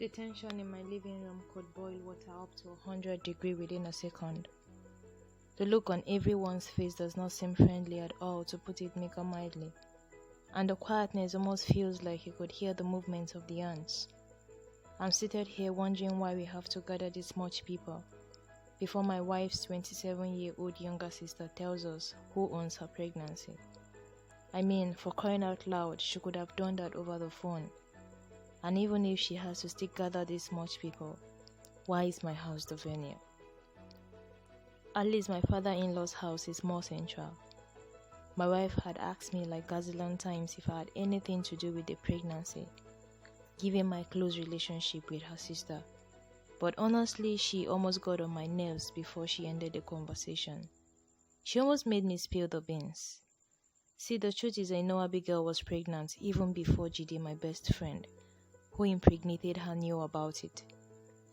The tension in my living room could boil water up to 100 degrees within a second. The look on everyone's face does not seem friendly at all, to put it mildly, and the quietness almost feels like you could hear the movements of the ants. I'm seated here wondering why we have to gather this much people before my wife's 27-year-old younger sister tells us who owns her pregnancy. I mean, for crying out loud, she could have done that over the phone. And even if she has to still gather this much people, why is my house the venue? At least my father-in-law's house is more central. My wife had asked me like gazillion times if I had anything to do with the pregnancy, given my close relationship with her sister. But honestly, she almost got on my nerves before she ended the conversation. She almost made me spill the beans. See, the truth is I know Abigail was pregnant even before Jide, my best friend, who impregnated her, knew about it.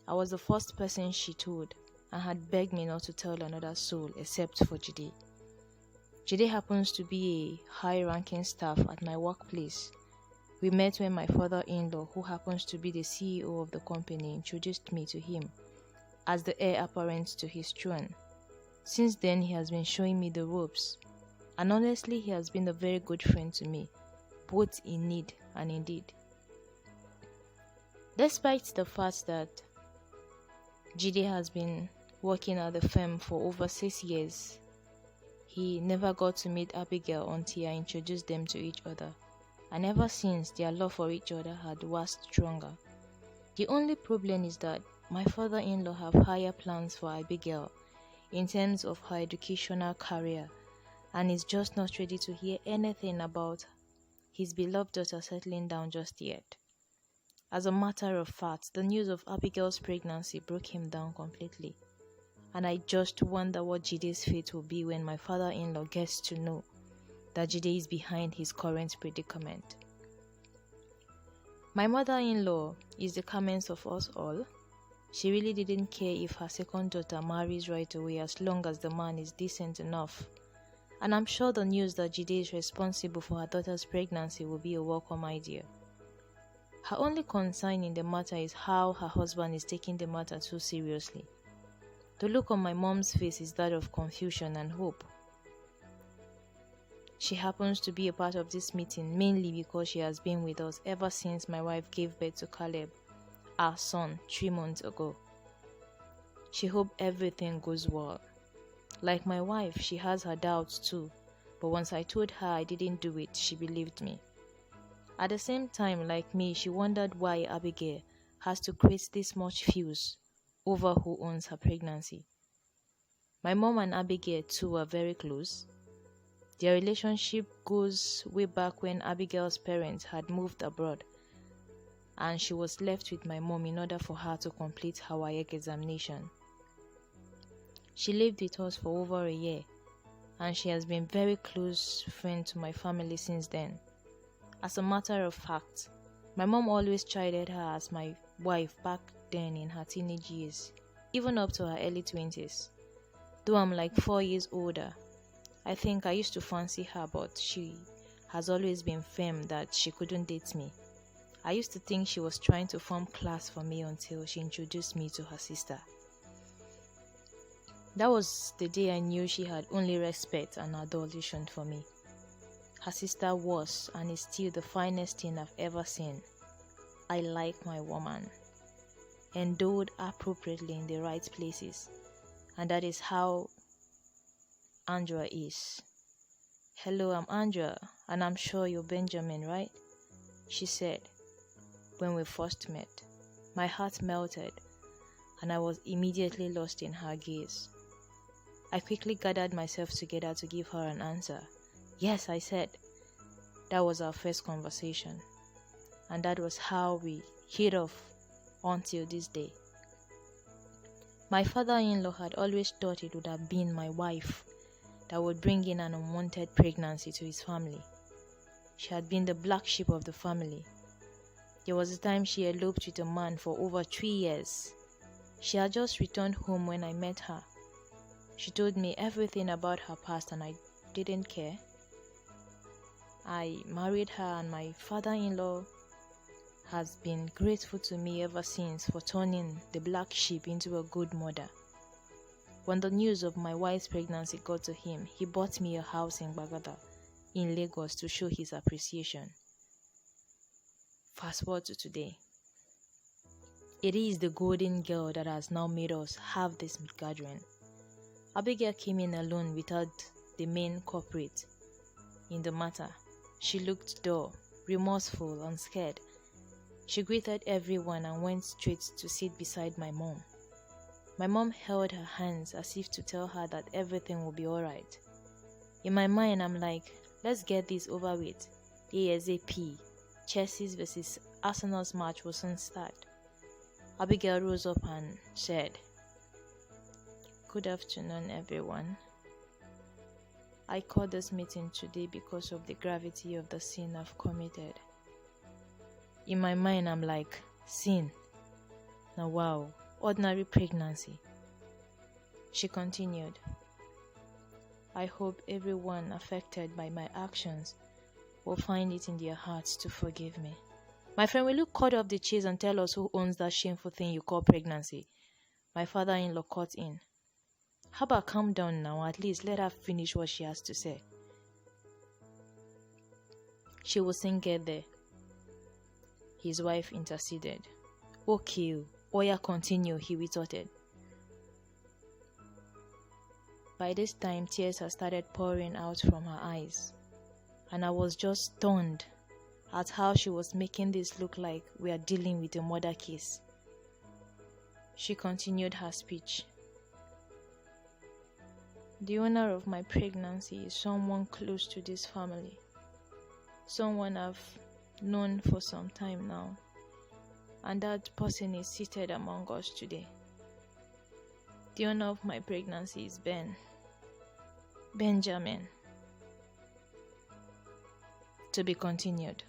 I was the first person she told and had begged me not to tell another soul except for Jide. Jide happens to be a high-ranking staff at my workplace. We met when my father-in-law, who happens to be the CEO of the company, introduced me to him as the heir apparent to his throne. Since then, he has been showing me the ropes, and honestly, he has been a very good friend to me, both in need and in deed. Despite the fact that Jide has been working at the firm for over 6 years, he never got to meet Abigail until I introduced them to each other, and ever since their love for each other had waxed stronger. The only problem is that my father-in-law have higher plans for Abigail in terms of her educational career, and is just not ready to hear anything about his beloved daughter settling down just yet. As a matter of fact, the news of Abigail's pregnancy broke him down completely, and I just wonder what Jide's fate will be when my father-in-law gets to know that Jide is behind his current predicament. My mother-in-law is the calmest of us all. She really didn't care if her second daughter marries right away as long as the man is decent enough. And I'm sure the news that Jide is responsible for her daughter's pregnancy will be a welcome idea. Her only concern in the matter is how her husband is taking the matter too seriously. The look on my mom's face is that of confusion and hope. She happens to be a part of this meeting mainly because she has been with us ever since my wife gave birth to Caleb, our son, 3 months ago. She hopes everything goes well. Like my wife, she has her doubts too, but once I told her I didn't do it, she believed me. At the same time, like me, she wondered why Abigail has to create this much fuss over who owns her pregnancy. My mom and Abigail too are very close. Their relationship goes way back when Abigail's parents had moved abroad, and she was left with my mom in order for her to complete her WAEC examination. She lived with us for over a year, and she has been very close friend to my family since then. As a matter of fact, my mom always chided her as my wife back then in her teenage years, even up to her early 20s. Though I'm like 4 years older, I think I used to fancy her, but she has always been firm that she couldn't date me. I used to think she was trying to form class for me until she introduced me to her sister. That was the day I knew she had only respect and adoration for me. Her sister was and is still the finest thing I've ever seen. I like my woman, endowed appropriately in the right places, and that is how Andrea is. "Hello, I'm Andrea, and I'm sure you're Benjamin, right?" she said when we first met. My heart melted, and I was immediately lost in her gaze. I quickly gathered myself together to give her an answer. "Yes," I said. That was our first conversation, and that was how we hit off until this day. My father-in-law had always thought it would have been my wife that would bring in an unwanted pregnancy to his family. She had been the black sheep of the family. There was a time she eloped with a man for over 3 years. She had just returned home when I met her. She told me everything about her past and I didn't care. I married her and my father-in-law has been grateful to me ever since for turning the black sheep into a good mother. When the news of my wife's pregnancy got to him, he bought me a house in Bagada, in Lagos, to show his appreciation. Fast forward to today. It is the golden girl that has now made us have this gathering. Abigail came in alone without the main culprit in the matter. She looked dull, remorseful, and scared. She greeted everyone and went straight to sit beside my mom. My mom held her hands as if to tell her that everything will be alright. In my mind, I'm like, let's get this over with. ASAP. Chelsea's versus Arsenal's match will soon start. Abigail rose up and said, "Good afternoon, everyone. I called this meeting today because of the gravity of the sin I've committed." In my mind, I'm like, sin? Now wow, ordinary pregnancy. She continued, "I hope everyone affected by my actions will find it in their hearts to forgive me." My friend, will you cut off the chase and tell us who owns that shameful thing you call pregnancy? My father-in-law cut in. How about calm down now, at least let her finish what she has to say. She will soon get there. His wife interceded. "Okay, Oya, continue," he retorted. By this time, tears had started pouring out from her eyes, and I was just stunned at how she was making this look like we are dealing with a murder case. She continued her speech. "The owner of my pregnancy is someone close to this family, someone I've known for some time now, and that person is seated among us today. The owner of my pregnancy is Benjamin." To be continued.